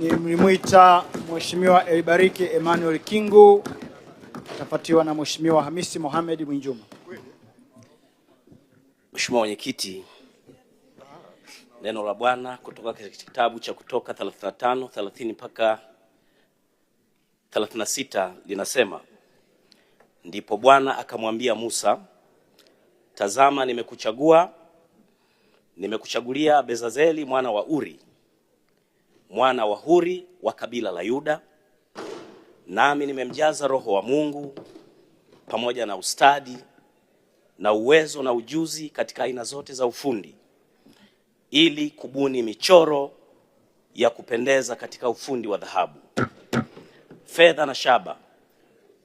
Nilimwita Mheshimiwa Elibariki Emmanuel Kingu, atafuatiwa na Mheshimiwa Hamisi Mohamed Mwinjuma. Mheshimiwa Mwenyekiti, neno la Bwana kutoka katika kitabu cha Kutoka 35:30 mpaka 36 linasema, ndipo Bwana akamwambia Musa, tazama nimekuchagulia Bezaleli mwana wa Uri, mwana wa Huri wa kabila la Yuda, nami nimemjaza Roho wa Mungu pamoja na ustadi na uwezo na ujuzi katika aina zote za ufundi, ili kubuni michoro ya kupendeza katika ufundi wa dhahabu, fedha na shaba,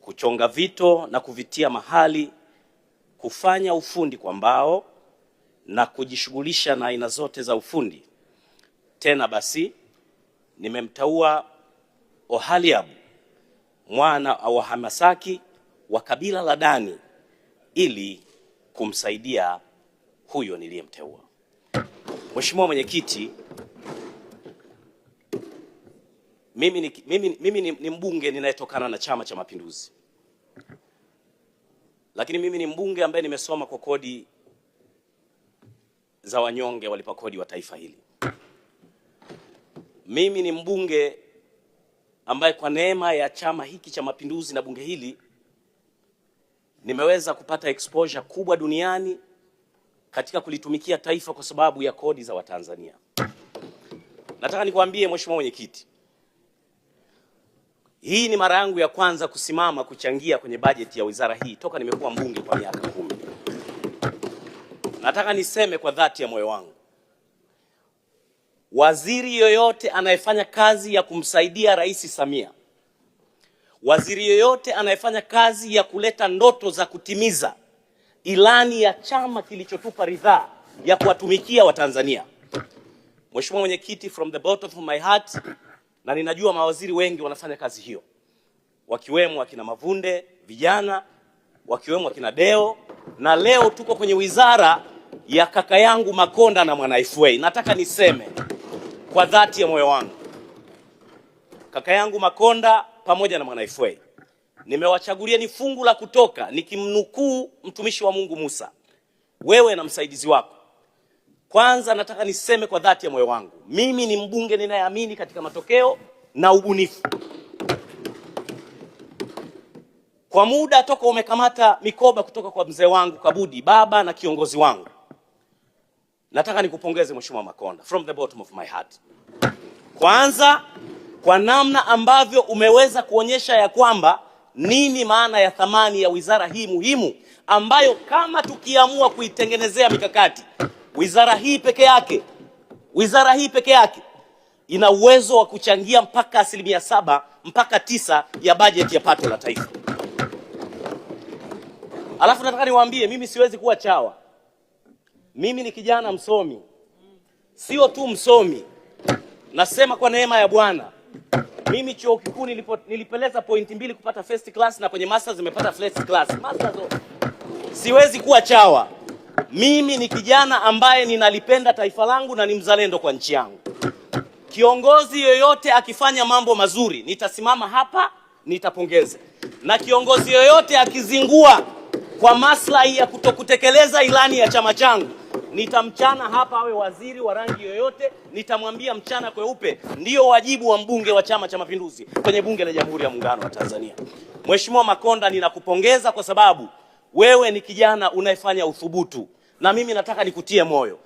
kuchonga vito na kuvitia mahali, kufanya ufundi kwa mbao na kujishughulisha na aina zote za ufundi. Tena basi nimemteua Oholiabu mwana wa Hamasaki wa kabila la Dani ili kumsaidia huyo niliyemteua. Mheshimiwa Mwenyekiti, mimi ni mbunge ninayetokana na Chama cha Mapinduzi, lakini mimi ni mbunge ambaye nimesoma kwa kodi za wanyonge walipa kodi wa taifa hili. Mimi ni mbunge ambaye kwa neema ya chama hiki cha Mapinduzi na bunge hili nimeweza kupata exposure kubwa duniani katika kulitumikia taifa kwa sababu ya kodi za Watanzania. Nataka nikwambie Mheshimiwa Mwenyekiti, hii ni mara yangu ya kwanza kusimama kuchangia kwenye bajeti ya wizara hii toka nimekuwa mbunge kwa miaka 10. Nataka niseme kwa dhati ya moyo wangu, waziri yoyote anayefanya kazi ya kumsaidia Rais Samia, waziri yoyote anayefanya kazi ya kuleta ndoto za kutimiza ilani ya chama kilichotupa ridhaa ya kuwatumikia Watanzania, Mheshimiwa Mwenyekiti, from the bottom of my heart, na ninajua mawaziri wengi wanafanya kazi hiyo, wakiwemo akina Mavunde vijana, wakiwemo akina Deo, na leo tuko kwenye wizara ya kaka yangu Makonda na Mwana FA. Nataka niseme kwa dhati ya moyo wangu, kaka yangu Makonda pamoja na Mwana FA nimewachagulia ni fungu la Kutoka, nikimnukuu mtumishi wa Mungu Musa, wewe na msaidizi wako. Kwanza nataka niseme kwa dhati ya moyo wangu, mimi ni mbunge ninayeamini katika matokeo na ubunifu. Kwa muda toka umekamata mikoba kutoka kwa mzee wangu Kabudi, baba na kiongozi wangu, nataka nikupongeze Mheshimiwa Makonda from the bottom of my heart. Kwanza kwa namna ambavyo umeweza kuonyesha ya kwamba nini maana ya thamani ya wizara hii muhimu, ambayo kama tukiamua kuitengenezea mikakati, wizara hii peke yake ina uwezo wa kuchangia mpaka 7 mpaka 9 ya bajeti ya pato la taifa. Alafu nataka niwaambie, mimi siwezi kuwa chawa. Mimi ni kijana msomi. Sio tu msomi, nasema kwa neema ya Bwana. Mimi chuo kikuu nilipeleza point 2 kupata first class, na kwenye masters nimepata first class. Masters. Siwezi kuwa chawa. Mimi ni kijana ambaye ninalipenda taifa langu na ni mzalendo kwa nchi yangu. Kiongozi yoyote akifanya mambo mazuri, nitasimama hapa, nitapongeza. Na kiongozi yoyote akizingua kwa maslahi ya kutokutekeleza ilani ya chama changu, nitamchana hapa, awe waziri wa rangi yoyote, nitamwambia mchana kweupe. Ndio wajibu wa mbunge wa Chama cha Mapinduzi kwenye bunge la Jamhuri ya Muungano wa Tanzania. Mheshimiwa Makonda, ninakupongeza kwa sababu wewe ni kijana unayefanya uthubutu, na mimi nataka nikutie moyo.